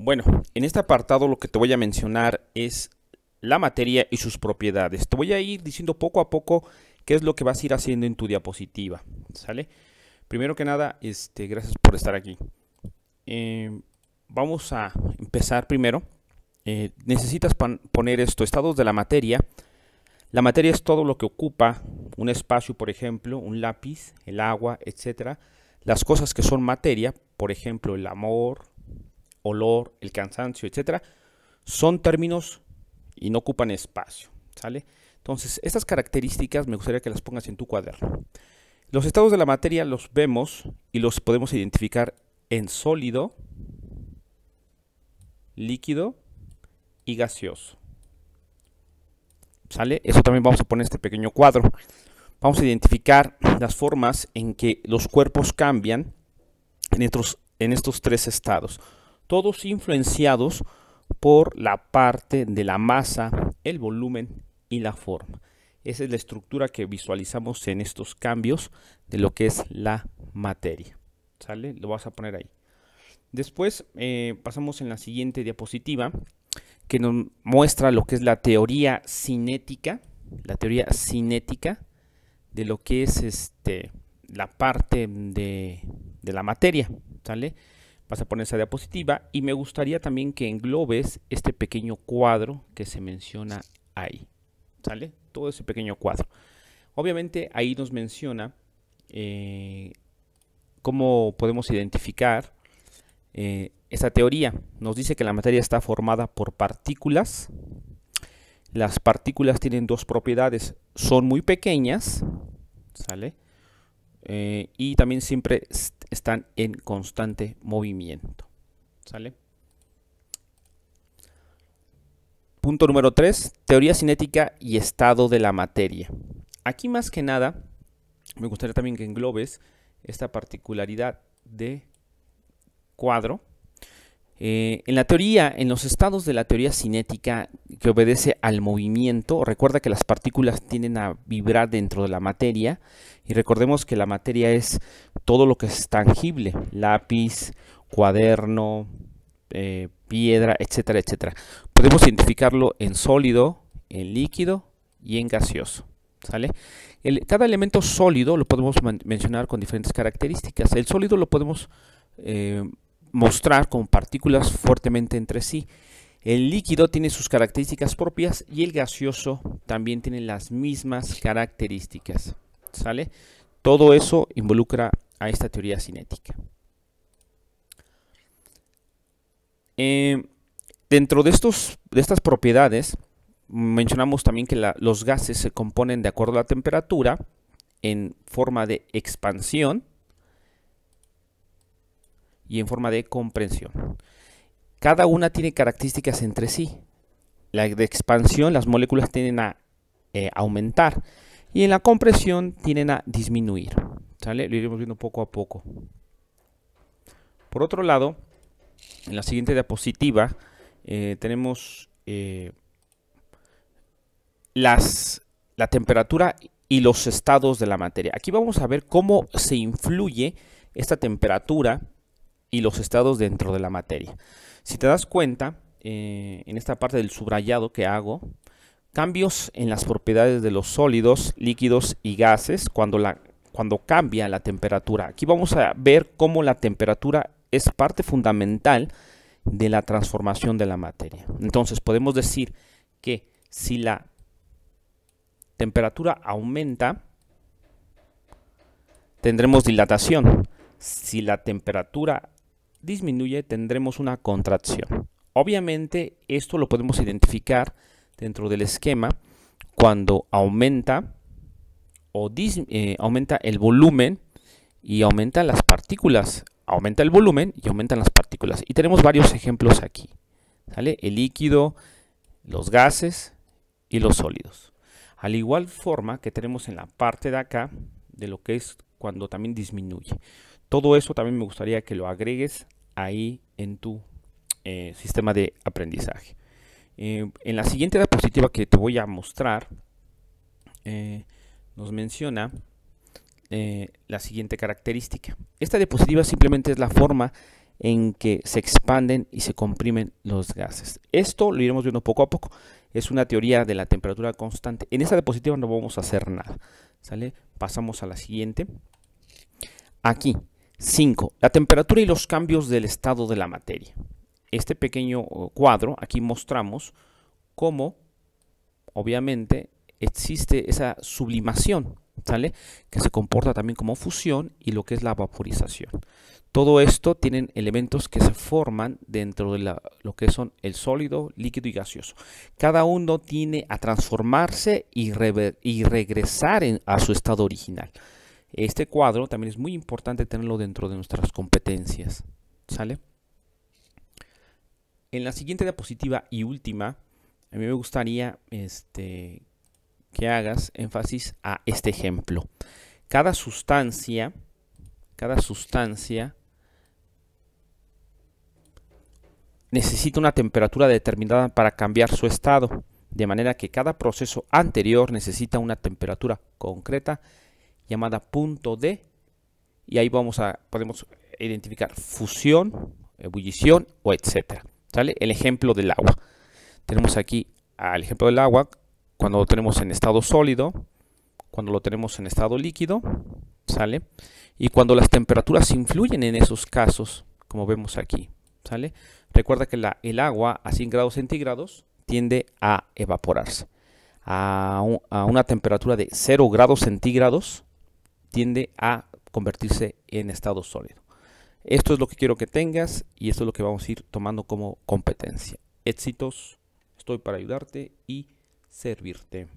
Bueno, en este apartado lo que te voy a mencionar es la materia y sus propiedades. Te voy a ir diciendo poco a poco qué es lo que vas a ir haciendo en tu diapositiva, ¿sale? Primero que nada, gracias por estar aquí. Vamos a empezar primero. Necesitas poner estados de la materia. La materia es todo lo que ocupa un espacio, por ejemplo, un lápiz, el agua, etcétera. Las cosas que son materia, por ejemplo, el amor, olor, el cansancio, etcétera, son términos y no ocupan espacio, ¿sale? Entonces, estas características me gustaría que las pongas en tu cuaderno. Los estados de la materia los vemos y los podemos identificar en sólido, líquido y gaseoso. ¿Sale? Eso también vamos a poner en este pequeño cuadro. Vamos a identificar las formas en que los cuerpos cambian en estos tres estados, todos influenciados por la parte de la masa, el volumen y la forma. Esa es la estructura que visualizamos en estos cambios de lo que es la materia. ¿Sale? Lo vas a poner ahí. Después pasamos en la siguiente diapositiva, que nos muestra lo que es la teoría cinética de lo que es la parte de la materia, ¿sale? Vas a poner esa diapositiva y me gustaría también que englobes este pequeño cuadro que se menciona ahí, ¿sale? Todo ese pequeño cuadro. Obviamente ahí nos menciona cómo podemos identificar esta teoría. Nos dice que la materia está formada por partículas. Las partículas tienen dos propiedades, son muy pequeñas, ¿sale? Y también siempre están en constante movimiento, ¿sale? Punto número 3, teoría cinética y estado de la materia. Aquí más que nada me gustaría también que englobes esta particularidad de cuadro. En la teoría, en los estados de la teoría cinética que obedece al movimiento, recuerda que las partículas tienden a vibrar dentro de la materia y recordemos que la materia es todo lo que es tangible, lápiz, cuaderno, piedra, etcétera, etcétera. Podemos identificarlo en sólido, en líquido y en gaseoso, ¿sale? Cada elemento sólido lo podemos mencionar con diferentes características. El sólido lo podemos mostrar con partículas fuertemente entre sí. El líquido tiene sus características propias y el gaseoso también tiene las mismas características, ¿sale? Todo eso involucra a esta teoría cinética. Dentro de estas propiedades mencionamos también que los gases se componen de acuerdo a la temperatura en forma de expansión y en forma de compresión. Cada una tiene características entre sí. La de expansión, las moléculas tienden a aumentar y en la compresión tienden a disminuir, ¿sale? Lo iremos viendo poco a poco. Por otro lado, en la siguiente diapositiva tenemos la temperatura y los estados de la materia. Aquí vamos a ver cómo se influye esta temperatura y los estados dentro de la materia. Si te das cuenta, en esta parte del subrayado que hago, cambios en las propiedades de los sólidos, líquidos y gases cuando cambia la temperatura. Aquí vamos a ver cómo la temperatura es parte fundamental de la transformación de la materia. Entonces podemos decir que si la temperatura aumenta, tendremos dilatación. Si la temperatura disminuye, tendremos una contracción. Obviamente esto lo podemos identificar dentro del esquema cuando aumenta el volumen y aumentan las partículas. Aumenta el volumen y aumentan las partículas. Y tenemos varios ejemplos aquí, ¿sale? El líquido, los gases y los sólidos. Al igual forma que tenemos en la parte de acá de lo que es cuando también disminuye. Todo eso también me gustaría que lo agregues ahí en tu sistema de aprendizaje. En la siguiente diapositiva que te voy a mostrar, nos menciona la siguiente característica. Esta diapositiva simplemente es la forma en que se expanden y se comprimen los gases. Esto lo iremos viendo poco a poco. Es una teoría de la temperatura constante. En esta diapositiva no vamos a hacer nada, ¿sale? Pasamos a la siguiente. Aquí, 5. La temperatura y los cambios del estado de la materia. Este pequeño cuadro, aquí mostramos cómo, obviamente, existe esa sublimación, ¿sale? Que se comporta también como fusión y lo que es la vaporización. Todo esto tienen elementos que se forman dentro de lo que son el sólido, líquido y gaseoso. Cada uno tiene a transformarse y regresar a su estado original. Este cuadro también es muy importante tenerlo dentro de nuestras competencias, ¿sale? En la siguiente diapositiva y última, a mí me gustaría que hagas énfasis a este ejemplo. Cada sustancia necesita una temperatura determinada para cambiar su estado, de manera que cada proceso anterior necesita una temperatura concreta llamada punto D, y ahí podemos identificar fusión, ebullición o etcétera. ¿Sale? El ejemplo del agua. Tenemos aquí al ejemplo del agua cuando lo tenemos en estado sólido, cuando lo tenemos en estado líquido, ¿sale? Y cuando las temperaturas influyen en esos casos, como vemos aquí, ¿sale? Recuerda que el agua a 100 grados centígrados tiende a evaporarse. A una temperatura de 0 grados centígrados tiende a convertirse en estado sólido. Esto es lo que quiero que tengas y esto es lo que vamos a ir tomando como competencia. Éxitos, estoy para ayudarte y servirte.